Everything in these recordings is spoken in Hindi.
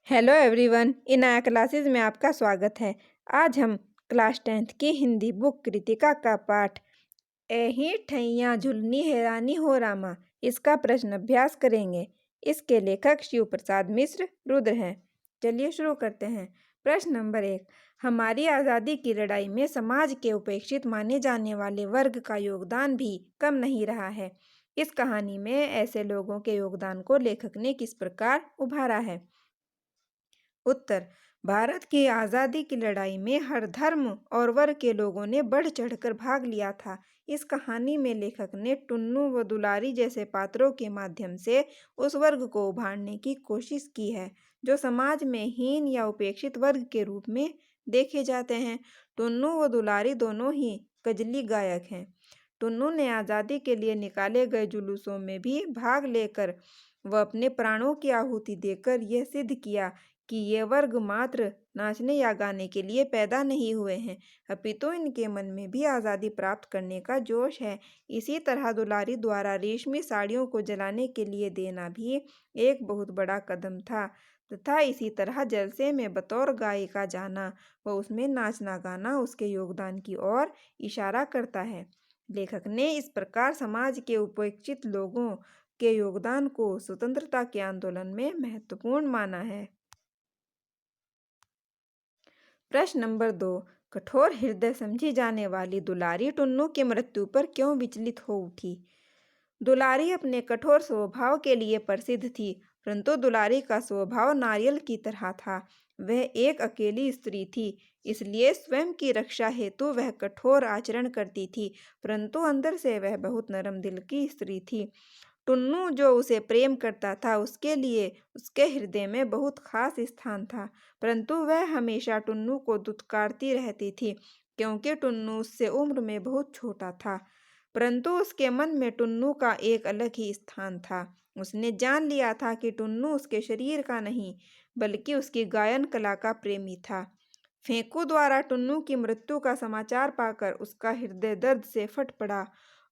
हेलो एवरीवन, इन आया क्लासेस में आपका स्वागत है। आज हम क्लास 10th की हिंदी बुक कृतिका का पाठ एही ठैया झुलनी हैरानी हो रामा इसका प्रश्न अभ्यास करेंगे। इसके लेखक शिव प्रसाद मिश्र रुद्र हैं। चलिए शुरू करते हैं। प्रश्न नंबर 1। हमारी आज़ादी की लड़ाई में समाज के उपेक्षित माने जाने वाले वर्ग का योगदान भी कम नहीं रहा है। इस कहानी में ऐसे लोगों के योगदान को लेखक ने किस प्रकार उभारा है? उत्तर। भारत की आज़ादी की लड़ाई में हर धर्म और वर्ग के लोगों ने बढ़ चढ़कर भाग लिया था। इस कहानी में लेखक ने टुन्नू व दुलारी जैसे पात्रों के माध्यम से उस वर्ग को उभारने की कोशिश की है जो समाज में हीन या उपेक्षित वर्ग के रूप में देखे जाते हैं। टुन्नू व दुलारी दोनों ही कजली गायक हैं। टुन्नू ने आज़ादी के लिए निकाले गए जुलूसों में भी भाग लेकर व अपने प्राणों की आहुति देकर यह सिद्ध किया कि ये वर्ग मात्र नाचने या गाने के लिए पैदा नहीं हुए हैं, अपितु इनके मन में भी आज़ादी प्राप्त करने का जोश है। इसी तरह दुलारी द्वारा रेशमी साड़ियों को जलाने के लिए देना भी एक बहुत बड़ा कदम था तथा इसी तरह जलसे में बतौर गायिका जाना व उसमें नाचना गाना उसके योगदान की ओर इशारा करता है। लेखक ने इस प्रकार समाज के उपेक्षित लोगों के योगदान को स्वतंत्रता के आंदोलन में महत्वपूर्ण माना है। प्रश्न नंबर 2। कठोर हृदय समझी जाने वाली दुलारी टुन्नू की मृत्यु पर क्यों विचलित हो उठी? दुलारी अपने कठोर स्वभाव के लिए प्रसिद्ध थी, परंतु दुलारी का स्वभाव नारियल की तरह था। वह एक अकेली स्त्री थी, इसलिए स्वयं की रक्षा हेतु वह कठोर आचरण करती थी, परंतु अंदर से वह बहुत नरम दिल की स्त्री थी। टुन्नू जो उसे प्रेम करता था उसके लिए उसके हृदय में बहुत खास स्थान था, परंतु वह हमेशा टुन्नू को दुत्कारती रहती थी क्योंकि टुन्नू उससे उम्र में बहुत छोटा था। परंतु उसके मन में टुन्नू का एक अलग ही स्थान था। उसने जान लिया था कि टुन्नू उसके शरीर का नहीं बल्कि उसकी गायन कला का प्रेमी था। फेंकू द्वारा टुन्नू की मृत्यु का समाचार पाकर उसका हृदय दर्द से फट पड़ा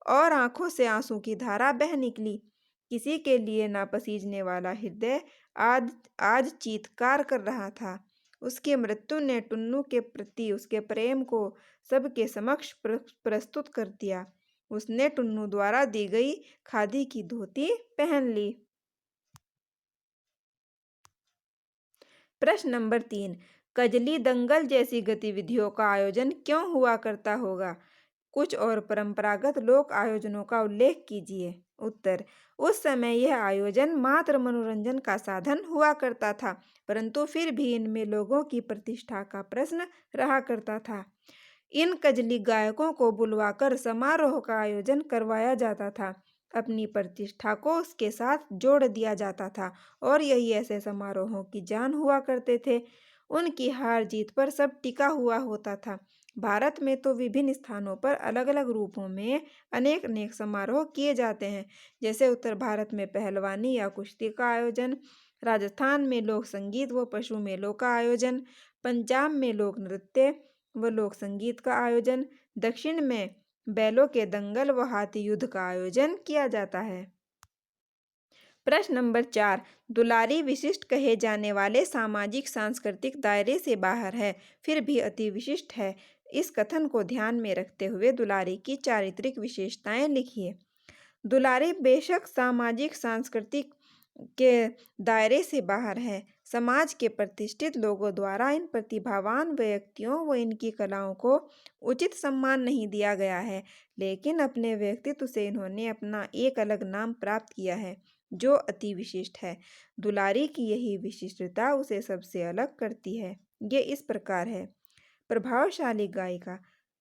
और आंखों से आंसू की धारा बह निकली। किसी के लिए ना पसीजने वाला हृदय आज आज चीत्कार कर रहा था। उसकी मृत्यु ने टुन्नू के प्रति उसके प्रेम को सबके समक्ष प्रस्तुत कर दिया। उसने टुन्नू द्वारा दी गई खादी की धोती पहन ली। प्रश्न नंबर 3। कजली दंगल जैसी गतिविधियों का आयोजन क्यों हुआ करता होगा? कुछ और परंपरागत लोक आयोजनों का उल्लेख कीजिए। उत्तर। उस समय यह आयोजन मात्र मनोरंजन का साधन हुआ करता था, परंतु फिर भी इनमें लोगों की प्रतिष्ठा का प्रश्न रहा करता था। इन कजली गायकों को बुलवाकर समारोह का आयोजन करवाया जाता था। अपनी प्रतिष्ठा को उसके साथ जोड़ दिया जाता था और यही ऐसे समारोहों की जान हुआ करते थे। उनकी हार जीत पर सब टिका हुआ होता था। भारत में तो विभिन्न स्थानों पर अलग अलग रूपों में अनेक अनेक समारोह किए जाते हैं, जैसे उत्तर भारत में पहलवानी या कुश्ती का आयोजन, राजस्थान में लोक संगीत व पशु मेलों का आयोजन, पंजाब में लोक नृत्य व लोक संगीत का आयोजन, दक्षिण में बैलों के दंगल व हाथी युद्ध का आयोजन किया जाता है। प्रश्न नंबर 4। दुलारी विशिष्ट कहे जाने वाले सामाजिक सांस्कृतिक दायरे से बाहर है, फिर भी अति विशिष्ट है। इस कथन को ध्यान में रखते हुए दुलारी की चारित्रिक विशेषताएं लिखिए। दुलारी बेशक सामाजिक सांस्कृतिक के दायरे से बाहर है। समाज के प्रतिष्ठित लोगों द्वारा इन प्रतिभावान व्यक्तियों व इनकी कलाओं को उचित सम्मान नहीं दिया गया है, लेकिन अपने व्यक्तित्व से इन्होंने अपना एक अलग नाम प्राप्त किया है जो अति विशिष्ट है। दुलारी की यही विशिष्टता उसे सबसे अलग करती है। ये इस प्रकार है। प्रभावशाली गायिका।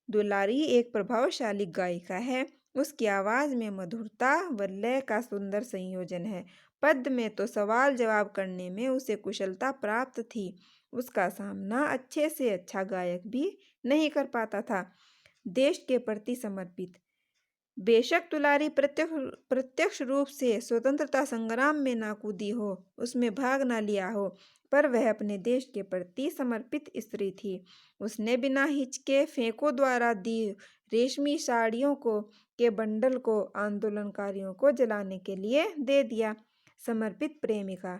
दुलारी एक प्रभावशाली गायिका है। उसकी आवाज़ में मधुरता व लय का सुंदर संयोजन है। पद्य में तो सवाल जवाब करने में उसे कुशलता प्राप्त थी। उसका सामना अच्छे से अच्छा गायक भी नहीं कर पाता था। देश के प्रति समर्पित। बेशक दुलारी प्रत्यक्ष रूप से स्वतंत्रता संग्राम में ना कूदी हो, उसमें भाग ना लिया हो, पर वह अपने देश के प्रति समर्पित स्त्री थी। उसने बिना हिचके फेंको द्वारा दी रेशमी साड़ियों को के बंडल को आंदोलनकारियों को जलाने के लिए दे दिया। समर्पित प्रेमिका।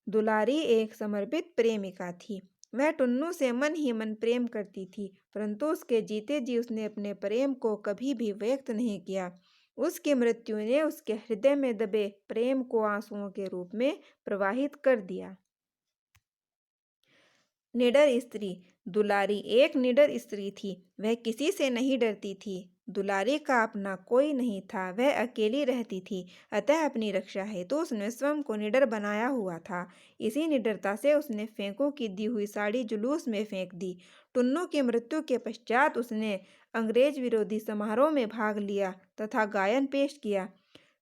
दुलारी एक समर्पित प्रेमिका थी। वह टुन्नू से मन ही मन प्रेम करती थी, परंतु उसके जीते जी उसने अपने प्रेम को कभी भी व्यक्त नहीं किया। उसकी मृत्यु ने उसके हृदय में दबे प्रेम को आंसुओं के रूप में प्रवाहित कर दिया। निडर स्त्री। दुलारी एक निडर स्त्री थी। वह किसी से नहीं डरती थी। दुलारी का अपना कोई नहीं था। वह अकेली रहती थी, अतः अपनी रक्षा हेतु उसने स्वयं को निडर बनाया हुआ था। इसी निडरता से उसने फेंकू की दी हुई साड़ी जुलूस में फेंक दी। टुन्नू की मृत्यु के पश्चात उसने अंग्रेज विरोधी समारोह में भाग लिया तथा गायन पेश किया।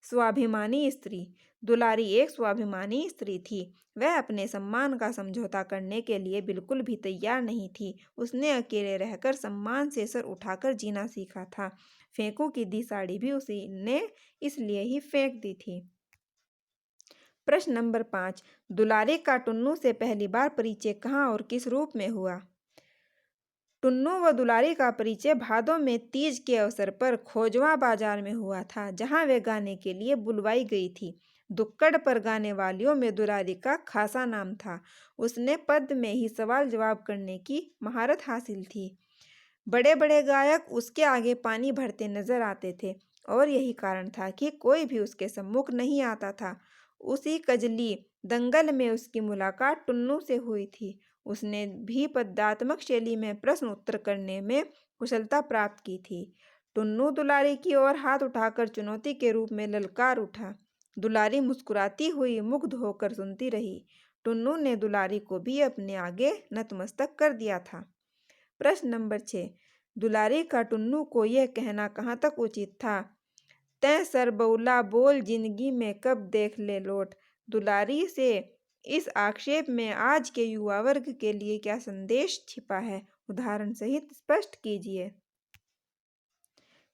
स्वाभिमानी स्त्री। दुलारी एक स्वाभिमानी स्त्री थी। वह अपने सम्मान का समझौता करने के लिए बिल्कुल भी तैयार नहीं थी। उसने अकेले रहकर सम्मान से सर उठाकर जीना सीखा था। फेंकू की दी साड़ी भी उसी ने इसलिए ही फेंक दी थी। प्रश्न नंबर 5। दुलारी का टुन्नू से पहली बार परिचय कहाँ और किस रूप में हुआ? टुन्नू व दुलारी का परिचय भादों में तीज के अवसर पर खोजवा बाजार में हुआ था, जहां वे गाने के लिए बुलवाई गई थी। दुक्कड़ पर गाने वालियों में दुलारी का खासा नाम था। उसने पद में ही सवाल जवाब करने की महारत हासिल थी। बड़े बड़े गायक उसके आगे पानी भरते नजर आते थे और यही कारण था कि कोई भी उसके सम्मुख नहीं आता था। उसी कजली दंगल में उसकी मुलाकात टुन्नू से हुई थी। उसने भी पद्यात्मक शैली में प्रश्न उत्तर करने में कुशलता प्राप्त की थी। टुन्नू दुलारी की ओर हाथ उठाकर चुनौती के रूप में ललकार उठा। दुलारी मुस्कुराती हुई मुग्ध होकर सुनती रही। टुन्नू ने दुलारी को भी अपने आगे नतमस्तक कर दिया था। प्रश्न नंबर 6। दुलारी का टुन्नू को यह कहना कहाँ तक उचित था? तैं सरबौला बोल जिंदगी में कब देख ले लौट। दुलारी से इस आक्षेप में आज के युवा वर्ग के लिए क्या संदेश छिपा है? उदाहरण सहित स्पष्ट कीजिए।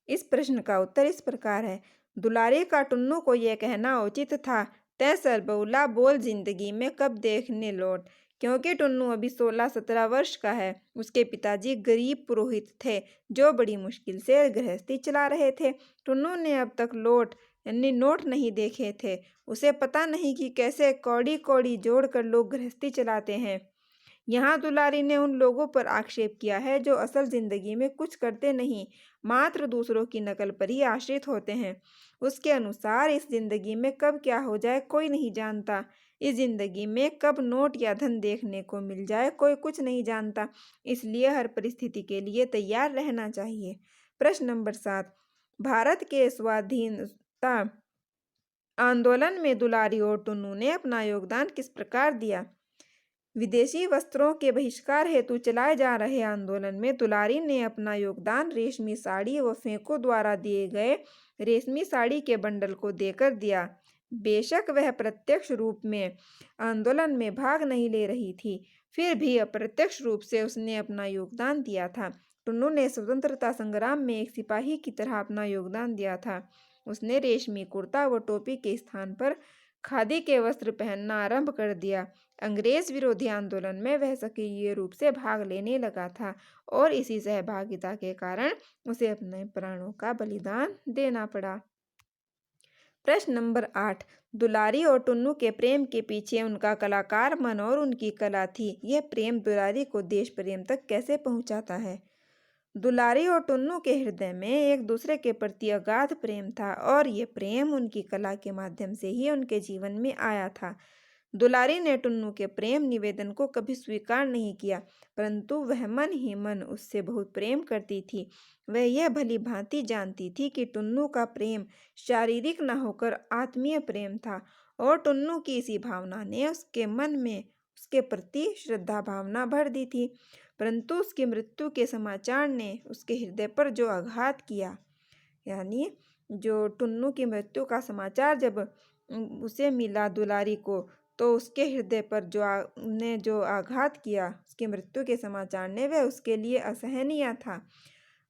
इस प्रश्न का उत्तर इस प्रकार है। दुलारी का टुन्नू को यह कहना उचित था, तैं सरबौला बोल जिंदगी में कब देखने लौट, क्योंकि टुन्नू अभी 16-17 वर्ष का है। उसके पिताजी गरीब पुरोहित थे जो बड़ी मुश्किल से गृहस्थी चला रहे थे। टुन्नू ने अब तक लोट यानी नोट नहीं देखे थे। उसे पता नहीं कि कैसे कौड़ी कौड़ी जोड़कर लोग गृहस्थी चलाते हैं। यहाँ दुलारी ने उन लोगों पर आक्षेप किया है जो असल जिंदगी में कुछ करते नहीं, मात्र दूसरों की नकल पर ही आश्रित होते हैं। उसके अनुसार इस जिंदगी में कब क्या हो जाए कोई नहीं जानता। इस जिंदगी में कब नोट या धन देखने को मिल जाए कोई कुछ नहीं जानता। इसलिए हर परिस्थिति के लिए तैयार रहना चाहिए। प्रश्न नंबर 7। भारत के स्वाधीनता आंदोलन में दुलारी और टुन्नू ने अपना योगदान किस प्रकार दिया? विदेशी वस्त्रों के बहिष्कार हेतु चलाए जा रहे आंदोलन में दुलारी ने अपना योगदान रेशमी साड़ी व फेंको द्वारा दिए गए रेशमी साड़ी के बंडल को देकर दिया। बेशक वह प्रत्यक्ष रूप में आंदोलन में भाग नहीं ले रही थी, फिर भी अप्रत्यक्ष रूप से उसने अपना योगदान दिया था। टुन्नू ने स्वतंत्रता संग्राम में एक सिपाही की तरह अपना योगदान दिया था। उसने रेशमी कुर्ता व टोपी के स्थान पर खादी के वस्त्र पहनना आरंभ कर दिया। अंग्रेज विरोधी आंदोलन में वह सक्रिय रूप से भाग लेने लगा था और इसी सहभागिता के कारण उसे अपने प्राणों का बलिदान देना पड़ा। प्रश्न नंबर 8। दुलारी और टुन्नू के प्रेम के पीछे उनका कलाकार मन और उनकी कला थी। यह प्रेम दुलारी को देश प्रेम तक कैसे पहुंचाता है? दुलारी और टुन्नू के हृदय में एक दूसरे के प्रति अगाध प्रेम था और ये प्रेम उनकी कला के माध्यम से ही उनके जीवन में आया था। दुलारी ने टुन्नू के प्रेम निवेदन को कभी स्वीकार नहीं किया, परंतु वह मन ही मन उससे बहुत प्रेम करती थी। वह यह भली भांति जानती थी कि टुन्नू का प्रेम शारीरिक न होकर आत्मीय प्रेम था और टुन्नू की इसी भावना ने उसके मन में उसके प्रति श्रद्धा भावना भर दी थी। परंतु उसकी मृत्यु के समाचार ने उसके हृदय पर जो आघात किया, यानी जो टुन्नू की मृत्यु का समाचार जब उसे मिला दुलारी को, तो उसके हृदय पर जो आघात किया उसकी मृत्यु के समाचार ने, वह उसके लिए असहनीय था।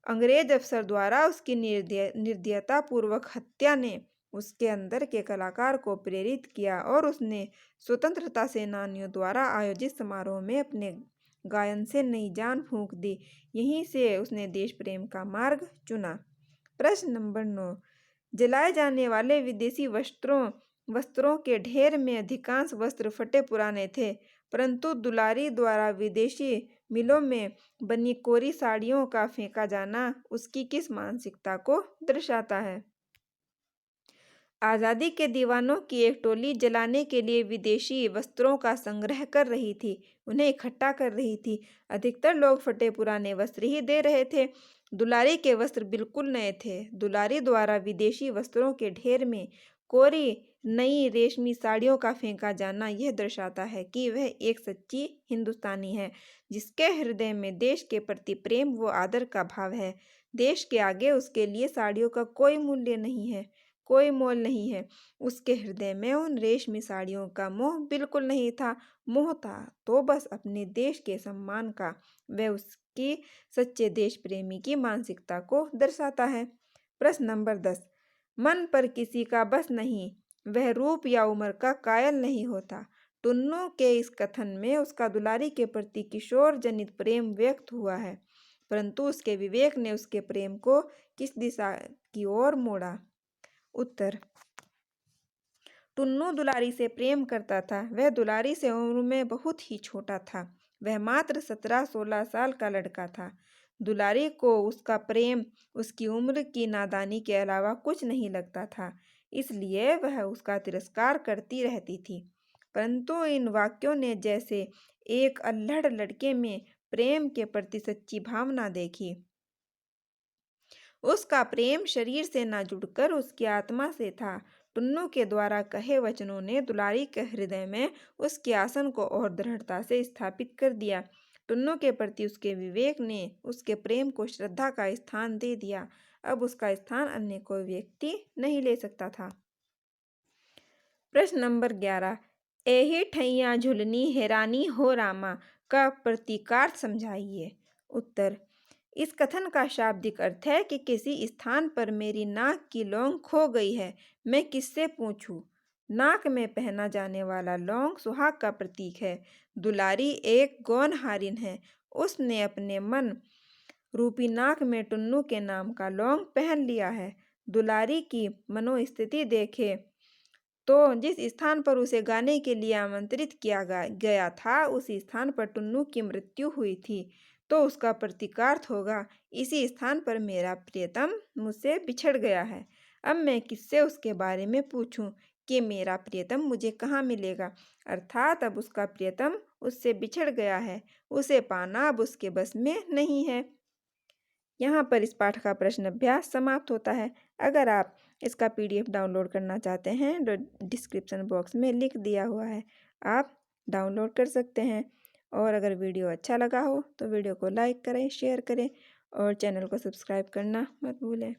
अंग्रेज अफसर द्वारा उसकी निर्दयता पूर्वक हत्या ने उसके अंदर के कलाकार को प्रेरित किया और उसने स्वतंत्रता सेनानियों द्वारा आयोजित समारोह में अपने गायन से नई जान फूंक दी। यहीं से उसने देश प्रेम का मार्ग चुना। प्रश्न नंबर 9। जलाए जाने वाले विदेशी वस्त्रों वस्त्रों के ढेर में अधिकांश वस्त्र फटे पुराने थे, परंतु दुलारी द्वारा विदेशी मिलों में बनी कोरी साड़ियों का फेंका जाना उसकी किस मानसिकता को दर्शाता है? आज़ादी के दीवानों की एक टोली जलाने के लिए विदेशी वस्त्रों का संग्रह कर रही थी, उन्हें इकट्ठा कर रही थी। अधिकतर लोग फटे पुराने वस्त्र ही दे रहे थे। दुलारी के वस्त्र बिल्कुल नए थे। दुलारी द्वारा विदेशी वस्त्रों के ढेर में कोरी नई रेशमी साड़ियों का फेंका जाना यह दर्शाता है कि वह एक सच्ची हिंदुस्तानी है, जिसके हृदय में देश के प्रति प्रेम व आदर का भाव है। देश के आगे उसके लिए साड़ियों का कोई मूल्य नहीं है, कोई मोल नहीं है। उसके हृदय में उन रेशमी साड़ियों का मोह बिल्कुल नहीं था। मोह था तो बस अपने देश के सम्मान का। वह उसकी सच्चे देश प्रेमी की मानसिकता को दर्शाता है। प्रश्न नंबर 10। मन पर किसी का बस नहीं, वह रूप या उम्र का कायल नहीं होता। टुन्नू के इस कथन में उसका दुलारी के प्रति किशोर जनित प्रेम व्यक्त हुआ है, परंतु उसके विवेक ने उसके प्रेम को किस दिशा की ओर मोड़ा? उत्तर: टुन्नू दुलारी से प्रेम करता था। वह दुलारी से उम्र में बहुत ही छोटा था। वह मात्र 17-16 साल का लड़का था। दुलारी को उसका प्रेम उसकी उम्र की नादानी के अलावा कुछ नहीं लगता था, इसलिए वह उसका तिरस्कार करती रहती थी। परंतु इन वाक्यों ने जैसे एक अल्हड़ लड़के में प्रेम के प्रति सच्ची भावना देखी। उसका प्रेम शरीर से न जुड़कर उसकी आत्मा से था। टुन्नू के द्वारा कहे वचनों ने दुलारी के हृदय में उसके आसन को और दृढ़ता से स्थापित कर दिया। टुन्नू के प्रति उसके विवेक ने उसके प्रेम को श्रद्धा का स्थान दे दिया। अब उसका स्थान अन्य कोई व्यक्ति नहीं ले सकता था। प्रश्न नंबर 11। एही ठैया झुलनी हैरानी हो रामा का प्रतीकार्थ समझाइए। उत्तर: इस कथन का शाब्दिक अर्थ है कि किसी स्थान पर मेरी नाक की लौंग खो गई है, मैं किससे पूछूं? नाक में पहना जाने वाला लौंग सुहाग का प्रतीक है। दुलारी एक गौनहारिन है, उसने अपने मन रूपी नाक में टुन्नू के नाम का लौंग पहन लिया है। दुलारी की मनोस्थिति देखे तो जिस स्थान पर उसे गाने के लिए आमंत्रित किया गया था, उसी स्थान पर टुन्नू की मृत्यु हुई थी, तो उसका प्रतीकार्थ होगा, इसी स्थान पर मेरा प्रियतम मुझसे बिछड़ गया है। अब मैं किससे उसके बारे में पूछूं कि मेरा प्रियतम मुझे कहाँ मिलेगा? अर्थात अब उसका प्रियतम उससे बिछड़ गया है, उसे पाना अब उसके बस में नहीं है। यहाँ पर इस पाठ का प्रश्न अभ्यास समाप्त होता है। अगर आप इसका PDF डाउनलोड करना चाहते हैं तो डिस्क्रिप्शन बॉक्स में लिख दिया हुआ है, आप डाउनलोड कर सकते हैं। और अगर वीडियो अच्छा लगा हो तो वीडियो को लाइक करें, शेयर करें और चैनल को सब्सक्राइब करना मत भूलें।